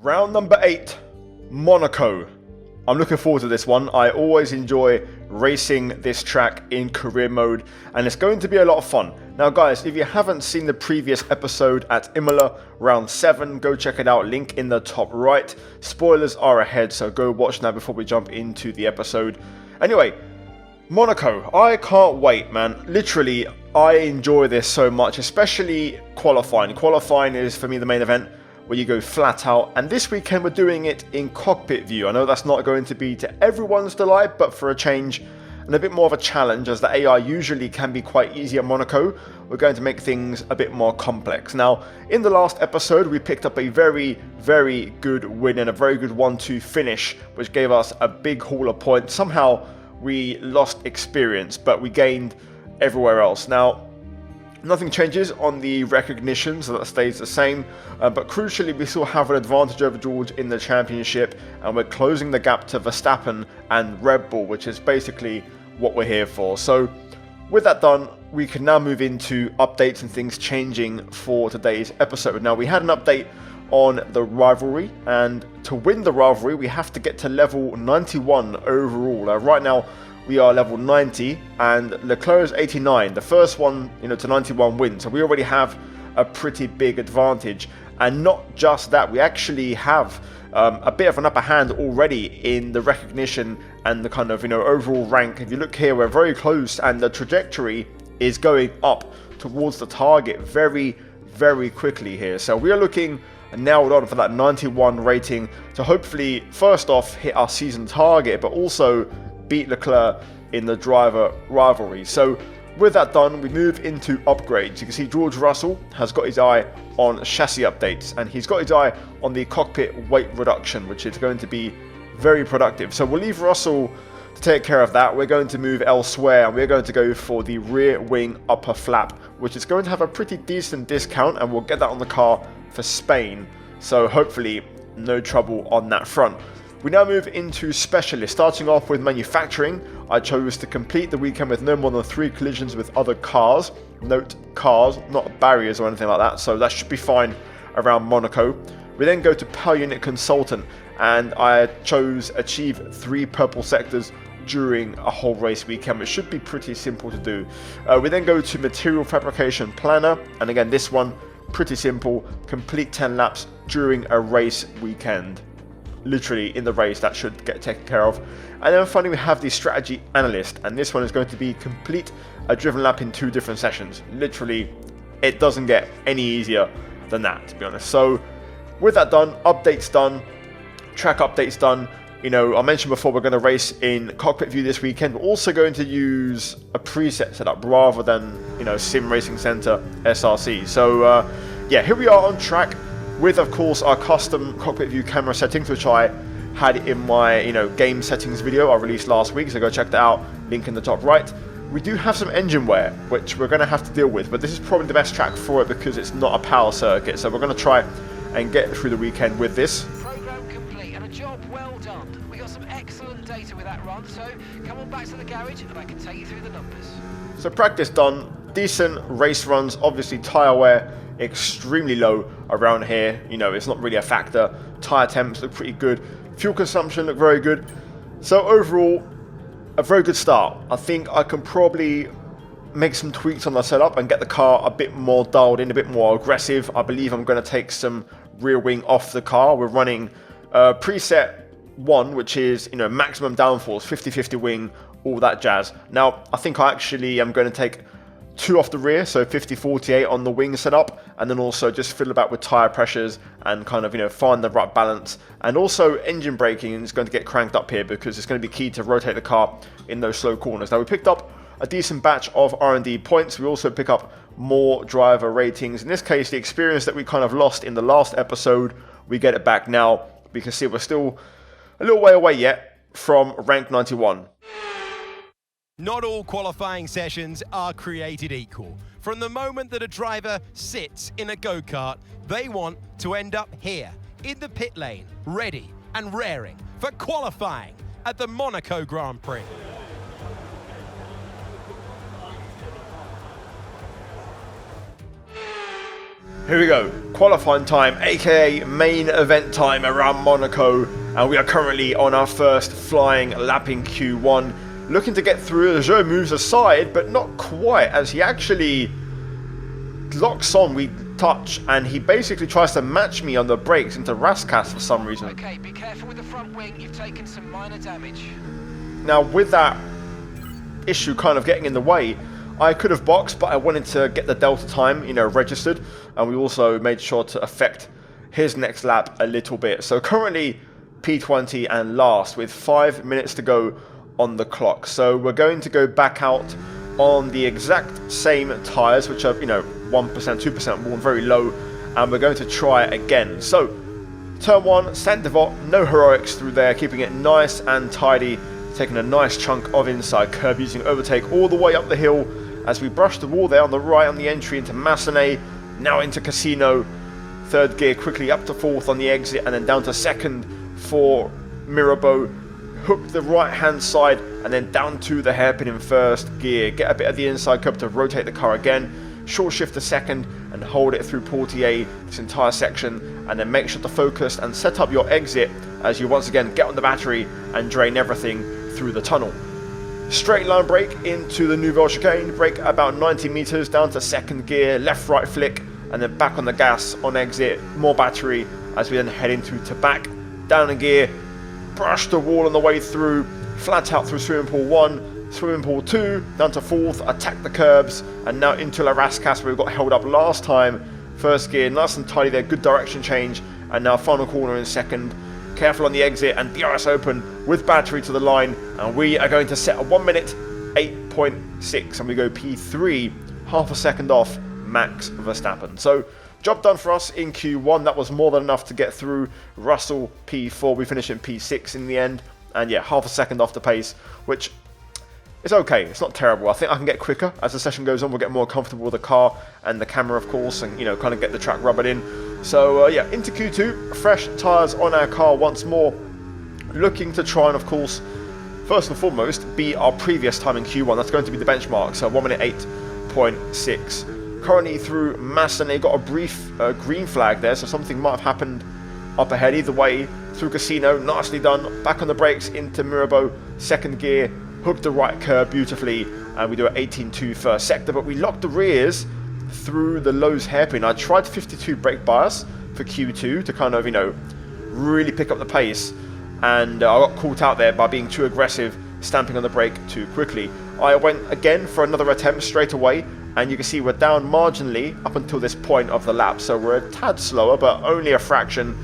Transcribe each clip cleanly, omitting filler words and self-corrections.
Round number 8, Monaco. I'm looking forward to this one. I always enjoy racing this track in career mode, and it's going to be a lot of fun. Now guys, if you haven't seen the previous episode at Imola, round 7, go check it out, link in the top right. Spoilers are ahead, so go watch now before we jump into the episode. Anyway, Monaco, I can't wait, man. Literally, I enjoy this so much, especially qualifying. Qualifying is, for me, the main event, where you go flat out, and this weekend we're doing it in cockpit view. I know that's not going to be to everyone's delight, but for a change and a bit more of a challenge, as the AI usually can be quite easy at Monaco, we're going to make things a bit more complex. Now, in the last episode, we picked up a very, very good win and a very good 1-2 finish, which gave us a big haul of points. Somehow, we lost experience, but we gained everywhere else. Now, nothing changes on the recognition, so that stays the same, but crucially we still have an advantage over George in the championship, and we're closing the gap to Verstappen and Red Bull, which is basically what we're here for. So with that done, we can now move into updates and things changing for today's episode. Now, we had an update on the rivalry, and to win the rivalry we have to get to level 91 overall. Right now we are level 90 and Leclerc is 89. The first one, to 91 wins. So we already have a pretty big advantage. And not just that, we actually have a bit of an upper hand already in the recognition and the kind of, overall rank. If you look here, we're very close, and the trajectory is going up towards the target very, very quickly here. So we are looking nailed on for that 91 rating to hopefully, first off, hit our season target, but also beat Leclerc in the driver rivalry. So with that done, we move into upgrades. You can see George Russell has got his eye on chassis updates, and he's got his eye on the cockpit weight reduction, which is going to be very productive. So we'll leave Russell to take care of that. We're going to move elsewhere, and we're going to go for the rear wing upper flap, which is going to have a pretty decent discount, and we'll get that on the car for Spain. So hopefully no trouble on that front. We now move into specialists. Starting off with manufacturing, I chose to complete the weekend with no more than 3 collisions with other cars. Note cars, not barriers or anything like that, so that should be fine around Monaco. We then go to power unit consultant, and I chose achieve 3 purple sectors during a whole race weekend, which should be pretty simple to do. We then go to material fabrication planner, and again this one pretty simple, complete 10 laps during a race weekend. Literally in the race, that should get taken care of. And then finally we have the strategy analyst, and this one is going to be complete a driven lap in 2 different sessions. Literally, it doesn't get any easier than that, to be honest. So with that done, updates done, track updates done. I mentioned before we're going to race in cockpit view this weekend. We're also going to use a preset setup rather than Sim Racing Center SRC. So yeah, here we are on track with, of course, our custom cockpit view camera settings, which I had in my game settings video I released last week, so go check that out, link in the top right. We do have some engine wear, which we're going to have to deal with, but this is probably the best track for it because it's not a power circuit, so we're going to try and get through the weekend with this. Program complete and a job well done. We got some excellent data with that run, so come on back to the garage and I can take you through the numbers. So practice done, decent race runs, obviously tyre wear extremely low around here, it's not really a factor. Tyre temps look pretty good, fuel consumption look very good. So overall, a very good start. I think I can probably make some tweaks on the setup and get the car a bit more dialed in, a bit more aggressive. I believe I'm going to take some rear wing off the car. We're running preset 1, which is maximum downforce, 50-50 wing, all that jazz. Now I think I actually am going to take 2 off the rear, so 50-48 on the wing setup, and then also just fiddle about with tyre pressures and kind of find the right balance. And also engine braking is going to get cranked up here because it's going to be key to rotate the car in those slow corners. Now we picked up a decent batch of R&D points. We also pick up more driver ratings. In this case, the experience that we kind of lost in the last episode, we get it back now. We can see we're still a little way away yet from rank 91. Not all qualifying sessions are created equal. From the moment that a driver sits in a go-kart, they want to end up here, in the pit lane, ready and raring for qualifying at the Monaco Grand Prix. Here we go, qualifying time, aka main event time around Monaco, and we are currently on our first flying lap in Q1, looking to get through. Joe moves aside, but not quite, as he actually locks on, we touch, and he basically tries to match me on the brakes into Raskas for some reason. Okay, be careful with the front wing, you've taken some minor damage. Now, with that issue kind of getting in the way, I could have boxed, but I wanted to get the delta time, registered, and we also made sure to affect his next lap a little bit. So currently P20 and last with 5 minutes to go on the clock. So we're going to go back out on the exact same tyres, which are, 1%, 2% worn, very low, and we're going to try again. So turn 1, Saint Devot, no heroics through there, keeping it nice and tidy, taking a nice chunk of inside curb, using overtake all the way up the hill as we brush the wall there on the right on the entry into Massenet, now into Casino. Third gear quickly up to fourth on the exit, and then down to second for Mirabeau. Hook the right hand side and then down to the hairpin in first gear. Get a bit of the inside curb to rotate the car again. Short shift to second and hold it through Portier this entire section, and then make sure to focus and set up your exit as you once again get on the battery and drain everything through the tunnel. Straight line brake into the Nouvelle chicane, brake about 90 meters down to second gear, left right flick, and then back on the gas on exit, more battery as we then head into back, down a gear, brush the wall on the way through, flat out through swimming pool 1, swimming pool 2, down to fourth, attack the curbs, and now into La Rascasse where we got held up last time. First gear, nice and tidy there, good direction change, and now final corner in second. Careful on the exit, and DRS open with battery to the line, and we are going to set a 1 minute 8.6, and we go P3, half a second off Max Verstappen. So job done for us in Q1. That was more than enough to get through Russell P4. We finished in P6 in the end, and yeah, half a second off the pace, which is okay. It's not terrible. I think I can get quicker as the session goes on. We'll get more comfortable with the car and the camera, of course, and kind of get the track rubbered in. So yeah, into Q2, fresh tyres on our car once more, looking to try and, of course, first and foremost, beat our previous time in Q1. That's going to be the benchmark, so 1 minute 8.6. Currently through Massenet, got a brief green flag there, so something might have happened up ahead. Either way, through Casino, nicely done, back on the brakes into Mirabeau, second gear, hooked the right curb beautifully, and we do an 18.2 first sector, but we locked the rears through the Lowe's hairpin. I tried 52 brake bias for Q2 to kind of, really pick up the pace, and I got caught out there by being too aggressive, stamping on the brake too quickly. I went again for another attempt straight away, and you can see we're down marginally up until this point of the lap, so we're a tad slower, but only a fraction.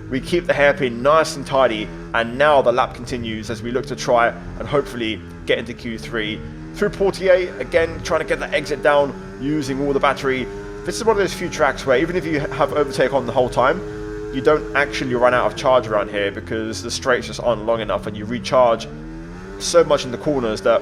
We keep the hairpin nice and tidy, and now the lap continues as we look to try and hopefully get into Q3. Through Portier, again, trying to get that exit down, using all the battery. This is one of those few tracks where even if you have overtake on the whole time, you don't actually run out of charge around here because the straights just aren't long enough, and you recharge so much in the corners that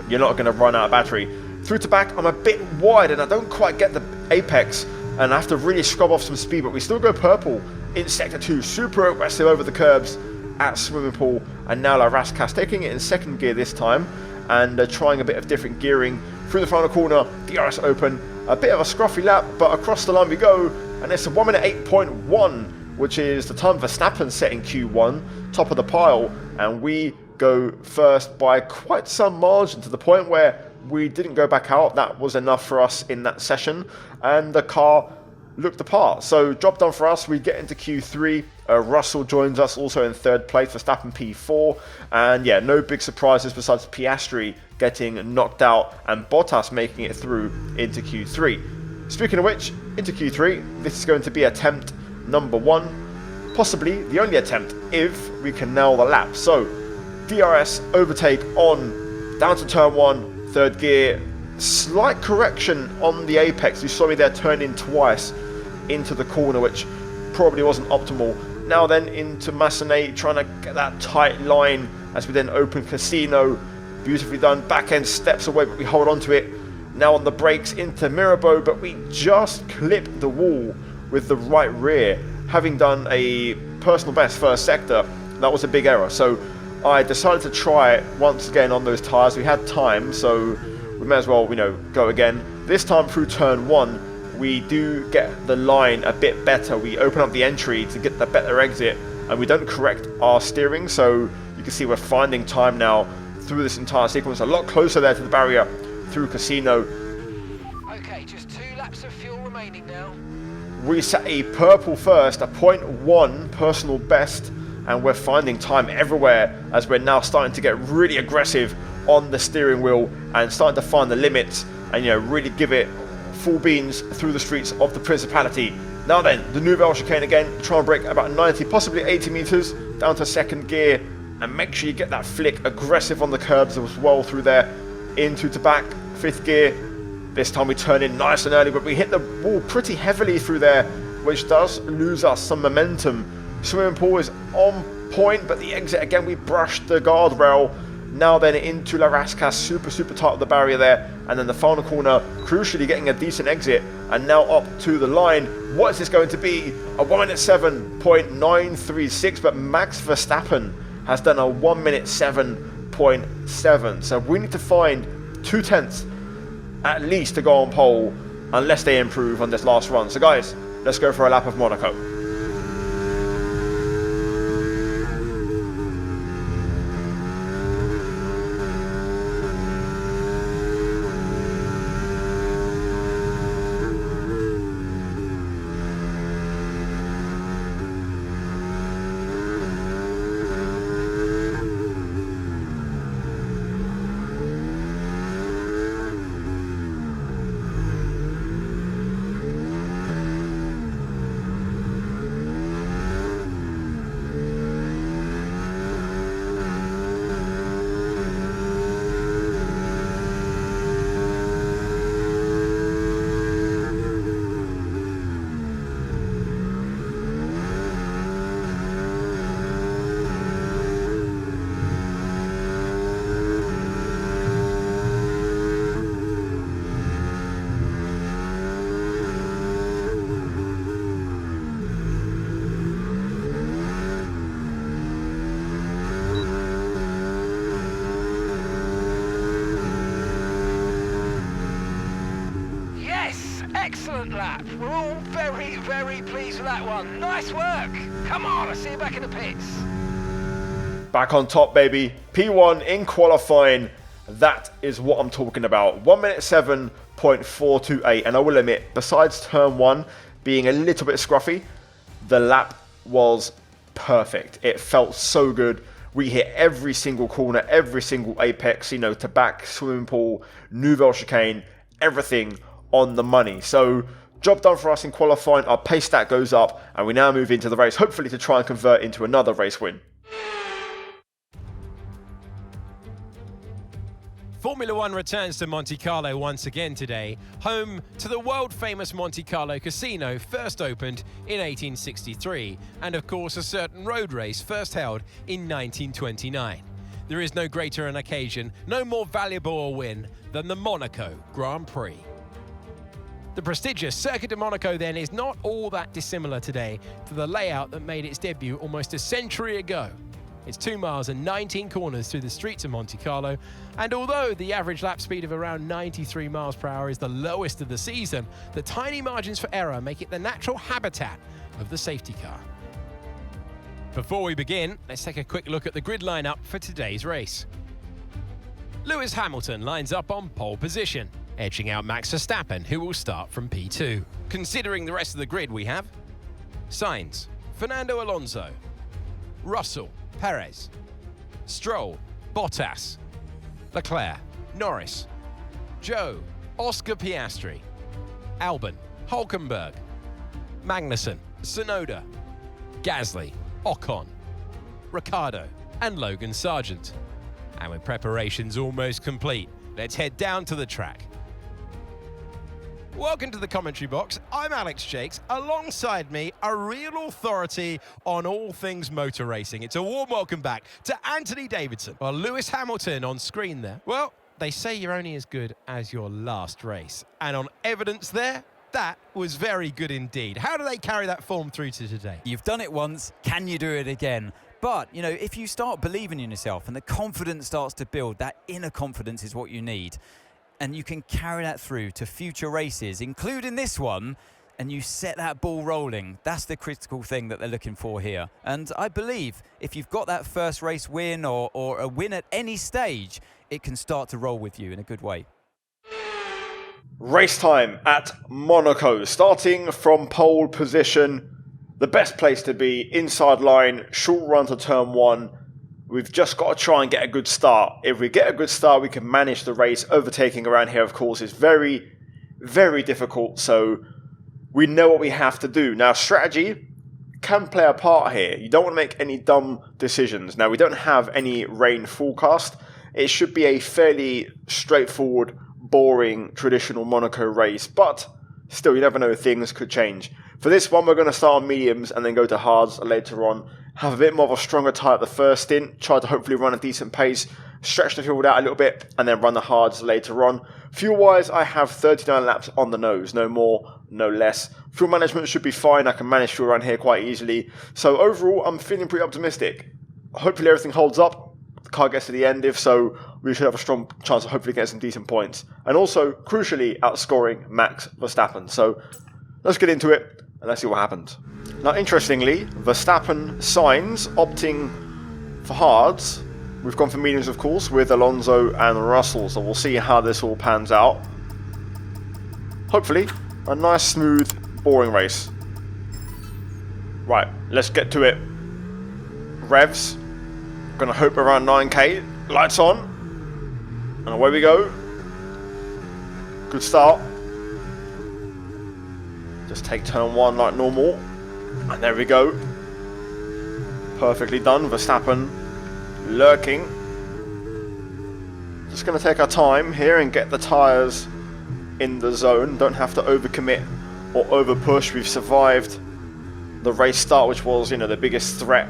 you're not going to run out of battery. Through to back, I'm a bit wide and I don't quite get the apex, and I have to really scrub off some speed, but we still go purple in sector 2, super aggressive over the curbs at swimming pool, and now La Rascasse taking it in second gear this time, and trying a bit of different gearing through the final corner, DRS open, a bit of a scruffy lap, but across the line we go, and it's a 1 minute 8.1, which is the time Verstappen set in Q1, top of the pile, and we go first by quite some margin, to the point where we didn't go back out. That was enough for us in that session, and the car looked the part. So job done for us. We get into Q3. Russell joins us also in third place, Verstappen P4, and yeah, no big surprises besides Piastri getting knocked out and Bottas making it through into Q3. Speaking of which, into Q3, this is going to be attempt number 1, possibly the only attempt if we can nail the lap. So DRS overtake on, down to turn 1, third gear, slight correction on the apex. You saw me there turn in twice into the corner, which probably wasn't optimal. Now then into Massenet, trying to get that tight line as we then open Casino. Beautifully done, back end steps away, but we hold on to it. Now on the brakes into Mirabeau, but we just clipped the wall with the right rear. Having done a personal best first sector, that was a big error. So I decided to try it once again on those tyres. We had time, so we may as well, go again. This time through turn 1, we do get the line a bit better. We open up the entry to get the better exit, and we don't correct our steering, so you can see we're finding time now through this entire sequence, a lot closer there to the barrier through Casino. Okay, just 2 laps of fuel remaining now. We set a purple first, a 0.1 personal best, and we're finding time everywhere as we're now starting to get really aggressive on the steering wheel and starting to find the limits and, you know, really give it full beans through the streets of the Principality. Now then, the Nouvelle chicane again, try and break about 90, possibly 80 meters down to second gear, and make sure you get that flick aggressive on the curbs as well through there, into to back, 5th gear. This time we turn in nice and early, but we hit the wall pretty heavily through there, which does lose us some momentum. Swimming pool is on point, but the exit again, we brushed the guardrail. Now then into La Rascasse, super tight of the barrier there, and then the final corner, crucially getting a decent exit, and now up to the line. What is this going to be? A 1 minute 7.936, but Max Verstappen has done a 1 minute 7.7. So we need to find 2/10 at least to go on pole, unless they improve on this last run. So guys, let's go for a lap of Monaco. Excellent lap. We're all very pleased with that one. Nice work. Come on, I'll see you back in the pits. Back on top, baby. P1 in qualifying. That is what I'm talking about. 1 minute 7.428. And I will admit, besides turn 1 being a little bit scruffy, the lap was perfect. It felt so good. We hit every single corner, every single apex, you know, to back, swimming pool, Nouvelle chicane, everything on the money. So job done for us in qualifying. Our pace stat goes up, and we now move into the race, hopefully to try and convert into another race win. Formula One returns to Monte Carlo once again today, home to the world-famous Monte Carlo Casino, first opened in 1863, and of course a certain road race first held in 1929. There is no greater an occasion, no more valuable a win than the Monaco Grand Prix. The prestigious Circuit de Monaco then is not all that dissimilar today to the layout that made its debut almost a century ago. It's 2 miles and 19 corners through the streets of Monte Carlo, and although the average lap speed of around 93 miles per hour is the lowest of the season, the tiny margins for error make it the natural habitat of the safety car. Before we begin, let's take a quick look at the grid lineup for today's race. Lewis Hamilton lines up on pole position, edging out Max Verstappen, who will start from P2. Considering the rest of the grid, we have Sainz, Fernando Alonso, Russell, Perez, Stroll, Bottas, Leclerc, Norris, Zhou, Oscar Piastri, Albon, Hülkenberg, Magnussen, Tsunoda, Gasly, Ocon, Ricciardo, and Logan Sargent. And with preparations almost complete, let's head down to the track. Welcome to the commentary box. I'm Alex Jakes. Alongside me, a real authority on all things motor racing. It's a warm welcome back to Anthony Davidson. Well, Lewis Hamilton on screen there. Well, they say you're only as good as your last race. And on evidence there, that was very good indeed. How do they carry that form through to today? You've done it once, can you do it again? But, you know, if you start believing in yourself and the confidence starts to build, that inner confidence is what you need. and you can carry that through to future races, including this one, and you set that ball rolling. That's the critical thing that they're looking for here. And I believe if you've got that first race win or a win at any stage, it can start to roll with you in a good way. Race time at Monaco, starting from pole position. The best place to be, inside line, short run to turn 1. We've just got to try and get a good start. If we get a good start, we can manage the race. Overtaking around here, of course, is very, very difficult. So we know what we have to do. Now, strategy can play a part here. You don't want to make any dumb decisions. Now, we don't have any rain forecast. It should be a fairly straightforward, boring, traditional Monaco race. But still, you never know, things could change. For this one, we're going to start on mediums and then go to hards later on. Have a bit more of a stronger tyre at the first stint. Try to hopefully run a decent pace. Stretch the field out a little bit and then run the hards later on. Fuel-wise, I have 39 laps on the nose. No more, no less. Fuel management should be fine. I can manage fuel around here quite easily. So overall, I'm feeling pretty optimistic. Hopefully everything holds up. The car gets to the end. If so, we should have a strong chance of hopefully getting some decent points. And also, crucially, outscoring Max Verstappen. So let's get into it. And let's see what happens. Now, interestingly, Verstappen signs opting for hards. We've gone for mediums, of course, with Alonso and Russell. So we'll see how this all pans out. Hopefully, a nice, smooth, boring race. Right, let's get to it. Revs. Gonna hope around 9k. Lights on. And away we go. Good start. Just take turn 1 like normal. And there we go. Perfectly done. Verstappen lurking. Just going to take our time here and get the tyres in the zone. Don't have to overcommit or overpush. We've survived the race start, which was, you know, the biggest threat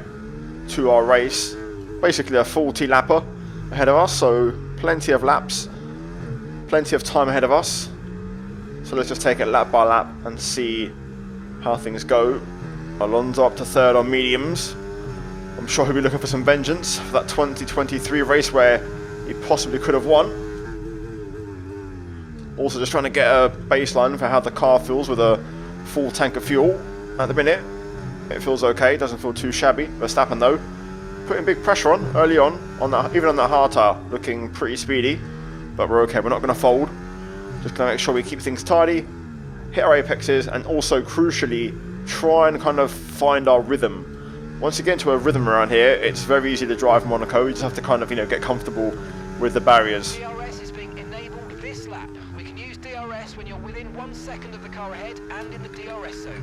to our race. Basically a 40 lapper ahead of us, so plenty of laps, plenty of time ahead of us. So let's just take it lap by lap and see how things go. Alonso up to 3rd on mediums. I'm sure he'll be looking for some vengeance for that 2023 race where he possibly could have won. Also just trying to get a baseline for how the car feels with a full tank of fuel at the minute. It feels okay, doesn't feel too shabby. Verstappen though, putting big pressure on early on that, even on that hard tire, looking pretty speedy. But we're okay, we're not going to fold. Just going to make sure we keep things tidy, hit our apexes, and also crucially try and kind of find our rhythm. Once you get into a rhythm around here, it's very easy to drive Monaco. You just have to kind of, you know, get comfortable with the barriers. DRS is being enabled this lap. We can use DRS when you're within 1 second of the car ahead and in the DRS zone.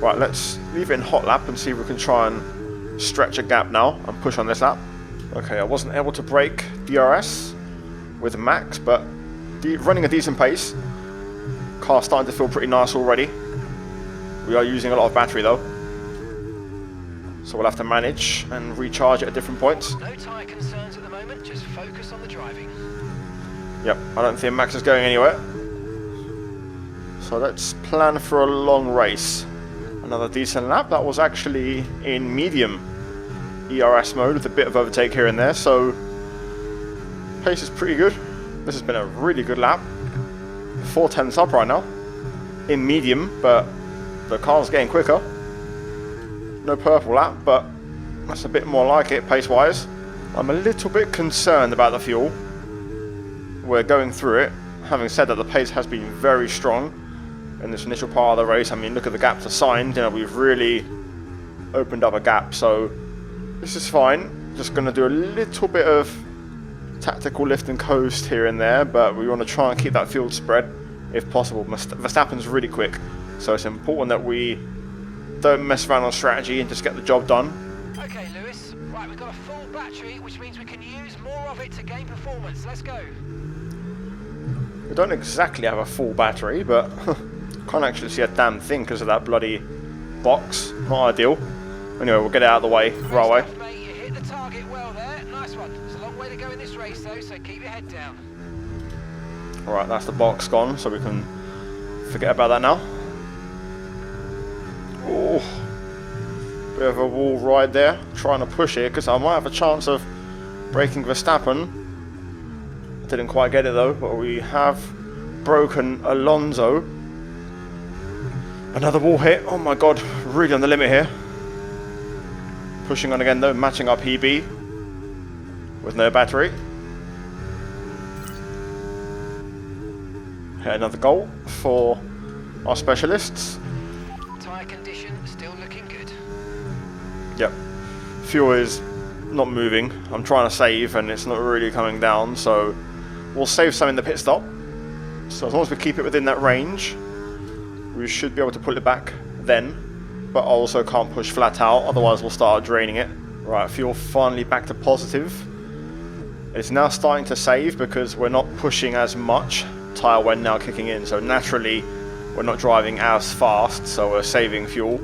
Right, let's leave it in hot lap and see if we can try and stretch a gap now and push on this lap. Okay, I wasn't able to break DRS with Max, but running a decent pace. Car's starting to feel pretty nice already. We are using a lot of battery though, so we'll have to manage and recharge it at different points. No tyre concerns at the moment, just focus on the driving. Yep, I don't think Max is going anywhere. So let's plan for a long race. Another decent lap. That was actually in medium ERS mode with a bit of overtake here and there, so pace is pretty good. This has been a really good lap. 4/10 up right now in medium, but the car's getting quicker. No purple lap, but that's a bit more like it pace wise. I'm a little bit concerned about the fuel. We're going through it. Having said that, the pace has been very strong in this initial part of the race. I mean, look at the gaps assigned. You know, we've really opened up a gap, so this is fine. Just going to do a little bit of tactical lift and coast here and there, but we want to try and keep that field spread if possible. Verstappen's really quick, so it's important that we don't mess around on strategy and just get the job done. Okay, Lewis. Right, we've got a full battery, which means we can use more of it to gain performance. Let's go. We don't exactly have a full battery, but can't actually see a damn thing because of that bloody box. Not ideal. Anyway, we'll get it out of the way right away. Stuff, mate. You hit the target well there. Nice one. There's a long way to go in this race, though, so keep your head down. Alright, that's the box gone, so we can forget about that now. Oh, bit of a wall ride there. Trying to push it because I might have a chance of breaking Verstappen. I Didn't quite get it though, but we have broken Alonso. Another wall hit. Oh my god, really on the limit here. Pushing on again though, matching up PB with no battery. Hit another goal for our specialists. Tyre condition still looking good. Yep. Fuel is not moving. I'm trying to save and it's not really coming down, so we'll save some in the pit stop. So as long as we keep it within that range, we should be able to pull it back then, but also can't push flat out, otherwise we'll start draining it. Right, fuel finally back to positive. It's now starting to save because we're not pushing as much. Tyre wear now kicking in, so naturally we're not driving as fast, so we're saving fuel.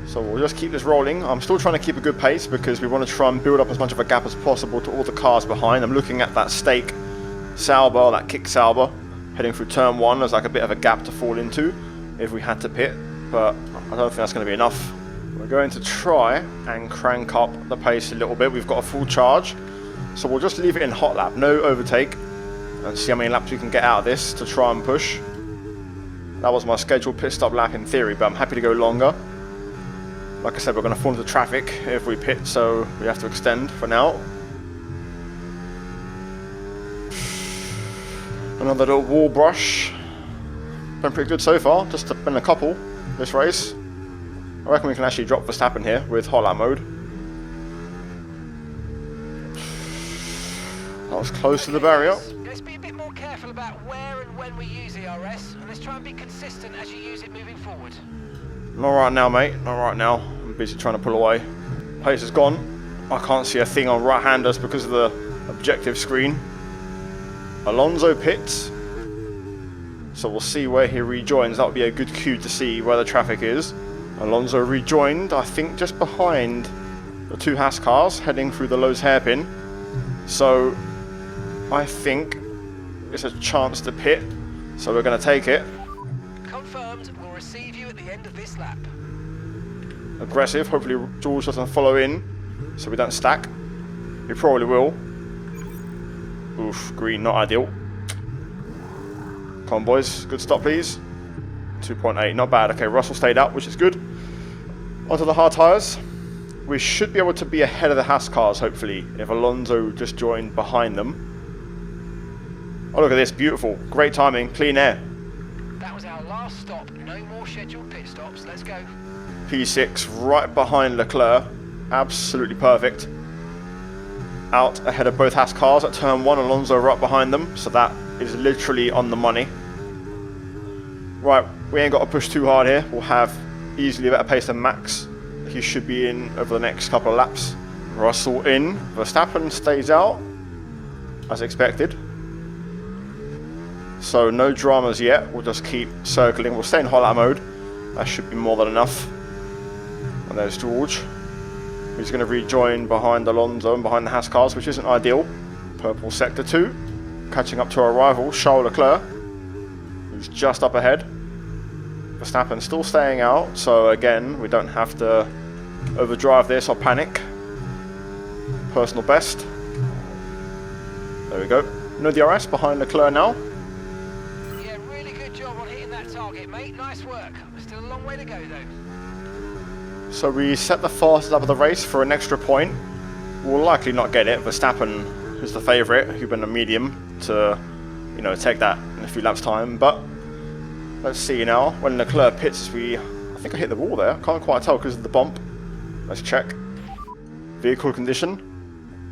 So we'll just keep this rolling. I'm still trying to keep a good pace because we want to try and build up as much of a gap as possible to all the cars behind. I'm looking at that stake Sauber, that kick Sauber, heading through turn 1 as like a bit of a gap to fall into if we had to pit, but I don't think that's going to be enough. We're going to try and crank up the pace a little bit. We've got a full charge, so we'll just leave it in hot lap, no overtake, and see how many laps we can get out of this to try and push. That was my scheduled pit stop lap in theory, but I'm happy to go longer. Like I said, we're going to fall into traffic if we pit, so we have to extend for now. Another little wall brush. Been pretty good so far, just been a couple this race. I reckon we can actually drop Verstappen here with hot lap mode. That was close to the barrier. Let's be a bit more careful about where and when we use ERS, and let's try and be consistent as you use it moving forward. Not right now, mate. Not right now. I'm busy trying to pull away. Pace is gone. I can't see a thing on right-handers because of the objective screen. Alonso pits. So we'll see where he rejoins. That would be a good cue to see where the traffic is. Alonso rejoined, I think, just behind the 2 Haas cars, heading through the Lowe's hairpin. So I think it's a chance to pit. So we're going to take it. Confirmed, we'll receive you at the end of this lap. Aggressive. Hopefully George doesn't follow in so we don't stack. He probably will. Oof, green, not ideal. Come on, boys. Good stop, please. 2.8, not bad. Okay, Russell stayed out, which is good. Onto the hard tyres. We should be able to be ahead of the Haas cars, hopefully, if Alonso just joined behind them. Oh, look at this. Beautiful. Great timing. Clean air. That was our last stop. No more scheduled pit stops. Let's go. P6 right behind Leclerc. Absolutely perfect. Out ahead of both Haas cars at turn 1. Alonso right behind them. So that is literally on the money. Right, we ain't got to push too hard here. We'll have easily a better pace than Max. He should be in over the next couple of laps. Russell in. Verstappen stays out, as expected. So no dramas yet. We'll just keep circling. We'll stay in hot lap mode. That should be more than enough. And there's George. He's going to rejoin behind Alonso and behind the Haas cars, which isn't ideal. Purple sector 2. Catching up to our rival, Charles Leclerc, who's just up ahead. Verstappen still staying out, so again, we don't have to overdrive this or panic. Personal best. There we go. No DRS behind Leclerc now. Yeah, really good job on hitting that target, mate. Nice work. Still a long way to go, though. So we set the fastest lap of the race for an extra point. We'll likely not get it. Verstappen, who's the favourite, who's been a medium, to, you know, take that in a few laps' time. But let's see now. When Leclerc pits, I think I hit the wall there. Can't quite tell because of the bump. Let's check. Vehicle condition.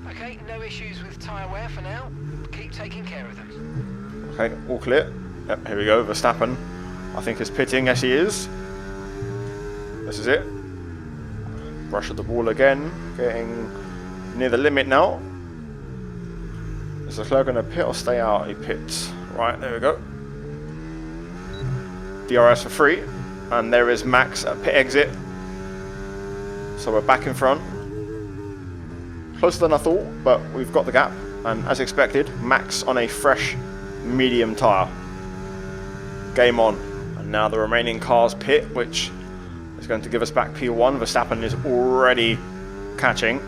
Okay, no issues with tyre wear for now. Keep taking care of them. Okay, all clear. Yep, here we go. Verstappen, I think, is pitting. Yes, he is. This is it. Rush at the wall again. Getting near the limit now. Is Leclerc going to pit or stay out? He pits. Right, there we go. DRS for free. And there is Max at pit exit. So we're back in front. Closer than I thought, but we've got the gap. And as expected, Max on a fresh medium tyre. Game on. And now the remaining cars pit, which is going to give us back P1. Verstappen is already catching.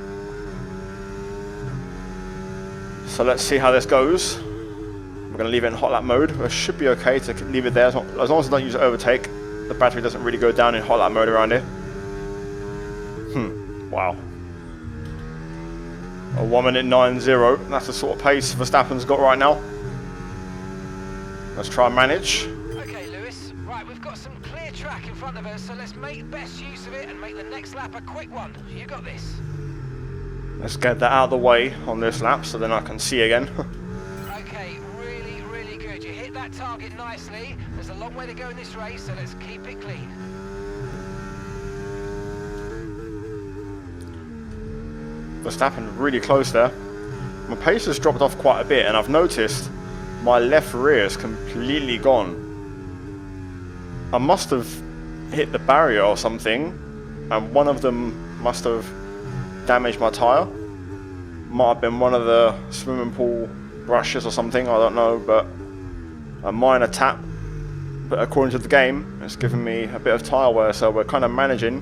So let's see how this goes. We're going to leave it in hot lap mode. It should be okay to leave it there as long as I don't use overtake. The battery doesn't really go down in hot lap mode around here. Wow. A 1:09.0. That's the sort of pace Verstappen's got right now. Let's try and manage. Okay, Lewis. Right, we've got some clear track in front of us, so let's make best use of it and make the next lap a quick one. You got this. Let's get that out of the way on this lap so then I can see again. Okay, really, really good. You hit that target nicely. There's a long way to go in this race, so let's keep it clean. Verstappen really close there. My pace has dropped off quite a bit, and I've noticed my left rear is completely gone. I must have hit the barrier or something, and one of them must have damaged my tyre. Might have been one of the swimming pool brushes or something, I don't know, but a minor tap. But according to the game, it's given me a bit of tyre wear, so we're kind of managing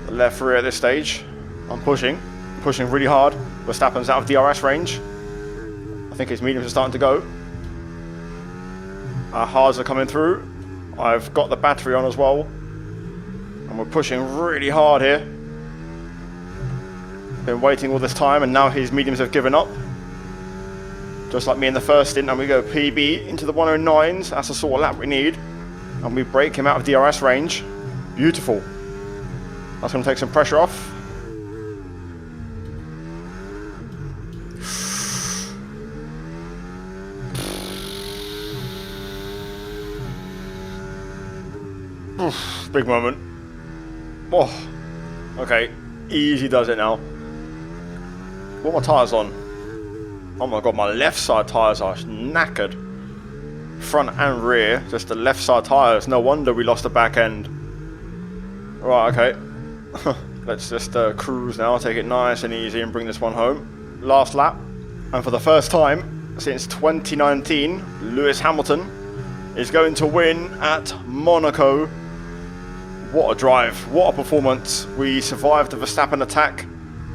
the left rear at this stage. I'm pushing really hard. Verstappen's out of DRS range. I think his mediums are starting to go. Our hards are coming through. I've got the battery on as well. And we're pushing really hard here. Been waiting all this time and now his mediums have given up. Just like me in the first stint, and we go PB into the 109s. That's the sort of lap we need. And we break him out of DRS range. Beautiful. That's going to take some pressure off. Oof, big moment. Oh, okay. Easy does it now. What are my tyres on? Oh my god, my left side tyres are knackered. Front and rear, just the left side tyres. No wonder we lost the back end. Right, okay. Let's just cruise now, take it nice and easy and bring this one home. Last lap. And for the first time since 2019, Lewis Hamilton is going to win at Monaco. What a drive, what a performance. We survived the Verstappen attack.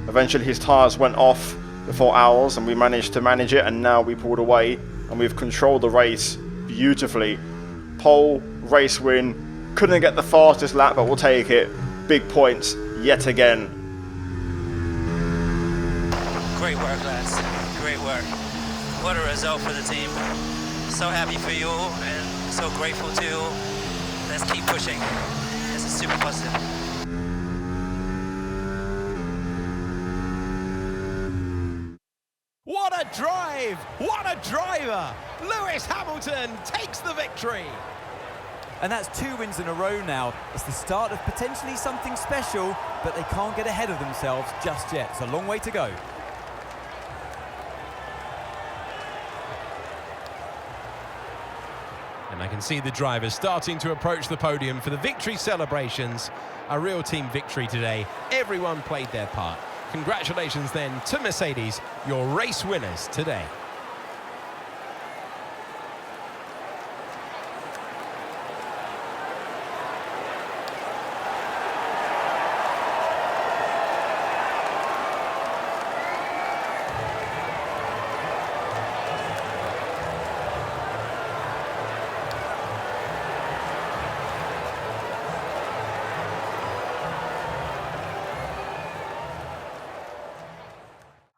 Eventually his tyres went off before ours and we managed to manage it, and now we pulled away and we've controlled the race beautifully. Pole, race win. Couldn't get the fastest lap, but we'll take it. Big points yet again. Great work, lads. Great work. What a result for the team. So happy for you all and so grateful to you all. Let's keep pushing. This is super positive. What a drive! What a driver! Lewis Hamilton takes the victory! And that's 2 wins in a row now. It's the start of potentially something special, but they can't get ahead of themselves just yet. It's a long way to go. And I can see the drivers starting to approach the podium for the victory celebrations. A real team victory today. Everyone played their part. Congratulations then to Mercedes, your race winners today.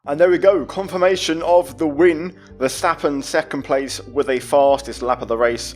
And there we go, confirmation of the win. Verstappen second place with a fastest lap of the race.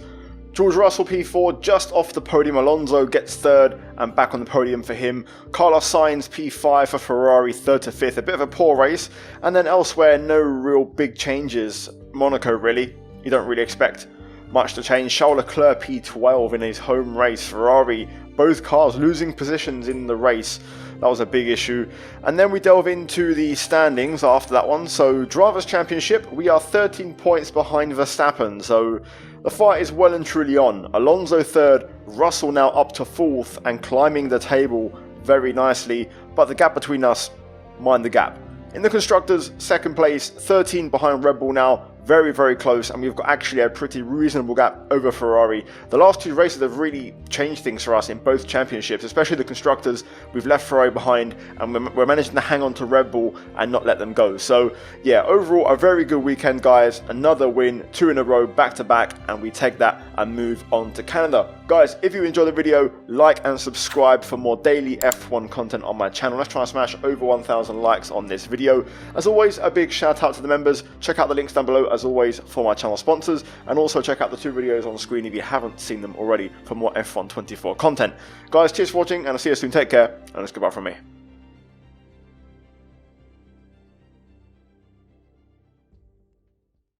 George Russell P4 just off the podium. Alonso gets third and back on the podium for him. Carlos Sainz P5 for Ferrari, third to fifth. A bit of a poor race. And then elsewhere, no real big changes. Monaco really. You don't really expect much to change. Charles Leclerc P12 in his home race. Ferrari, both cars losing positions in the race. That was a big issue. And then we delve into the standings after that one. So Drivers' Championship, we are 13 points behind Verstappen. So the fight is well and truly on. Alonso third, Russell now up to fourth and climbing the table very nicely. But the gap between us, mind the gap. In the Constructors, second place, 13 behind Red Bull now. very, very close, and we've got actually a pretty reasonable gap over Ferrari. The last 2 races have really changed things for us in both championships, especially the constructors. We've left Ferrari behind, and we're managing to hang on to Red Bull and not let them go. So yeah, overall a very good weekend, guys. Another win, 2 in a row, back to back, and we take that and move on to Canada. Guys, if you enjoyed the video, like and subscribe for more daily F1 content on my channel. Let's try and smash over 1,000 likes on this video. As always, a big shout out to the members. Check out the links down below as always for my channel sponsors, and also check out the 2 videos on screen if you haven't seen them already for more F1 24 content. Guys, cheers for watching, and I'll see you soon. Take care, and it's goodbye from me.